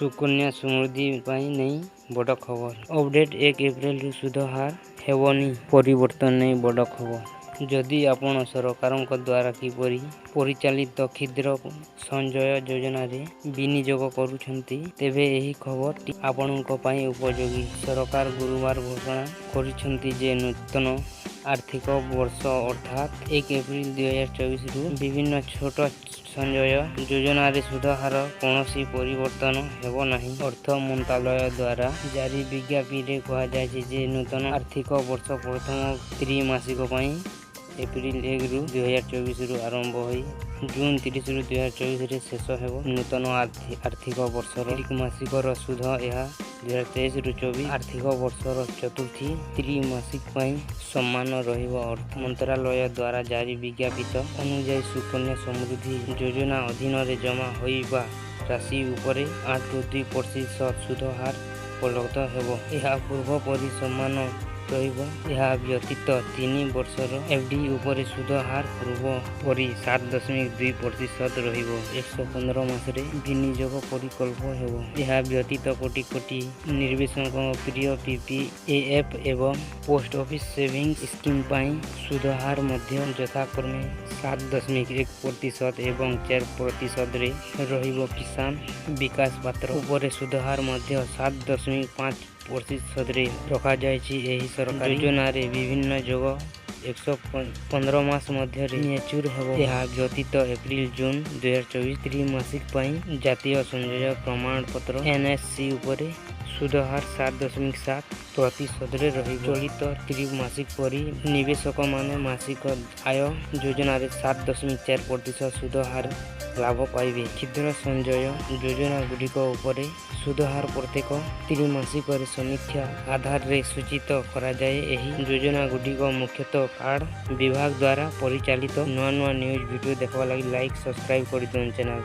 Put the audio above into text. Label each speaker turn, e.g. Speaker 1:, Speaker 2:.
Speaker 1: सुकन्या समृद्धि नहीं बड़ खबर। अपडेट 1 एप्रिल सुध हार हेबनी परिवर्तन नहीं बड़ खबर। जदि आपण सरकार द्वारा किपरि परिचालित क्षुद्र संचय योजना रे विनियोग करुछंती तेबे एही खबर आपणक पई उपयोगी। सरकार गुरुवार घोषणा करिछंती जे नूतन आर्थिक वर्ष अर्थात 1 एप्रिल 2024 रु विभिन्न छोट संचय योजना रे सुध हार कौनसी परिवर्तन हेबो नहीं। अर्थ मंत्रालय द्वारा जारी विज्ञप्ति रे कहा जाय जे नूतन आर्थिक वर्ष प्रथम त्रैमासिक पई एप्रिल 1 रु 2024 रु आरंभ होई जून 30 रु 2024 रे शेष हेबो। नूतन आर्थिक वर्षर त्रैमासिकर सुध यह 2023 रु 24 आर्थिक वर्षर चतुर्थी त्रैमासिक पई समान रहिबो। अर्थ मंत्रालय द्वारा जारी विज्ञप्ति अनुसार सुकन्या समृद्धि योजना अधीन रे जमा होइबा राशि उपरे 8.2% सुध हार उपलब्ध हेबो। यह पूर्व परि समान रहिबो। यह व्यतीत 3 वर्षर एफडी उपरे सुध हार पूर्व परि 7.2% रहिबो। 115 मासरे विनियोग परिकल्प हेबो। यह व्यतीत कोटि कोटि निवेशक प्रिय पीपीएफ एवं पोस्ट ऑफिस सेविंग्स स्कीम पाई सुध हार मध्य यथाक्रमे 7.1% एवं 4% रे रहिबो। किसान विकास पत्र उपरे सुध हार मध्य 7.5% रे रखा जायछि। एही सरकार योजना रे विभिन्न जोग 115 मास मध्य मैच्योर हेबो। यह व्यतीत एप्रिल जून 2024 त्रैमासिक पई जातीय संचय प्रमाण पत्र एनएससी उपरे सुध हार 7.7% रे रहिबो। चलित त्रैमासिक परि निवेशक माने मासिक आय योजना रे 7.4% सुध हार लाभ पाइबे। क्षुद्र संचय योजना गुड़िक उपरे सुध हार प्रत्येक त्रैमासिक समीक्षा आधार रे सूचित करा जाए। एही योजना गुड़िक मुख्यतः कार्ड विभाग द्वारा परिचालित। नवा न्यूज वीडियो देखबा लागि लाइक सब्सक्राइब कर दियन चैनल।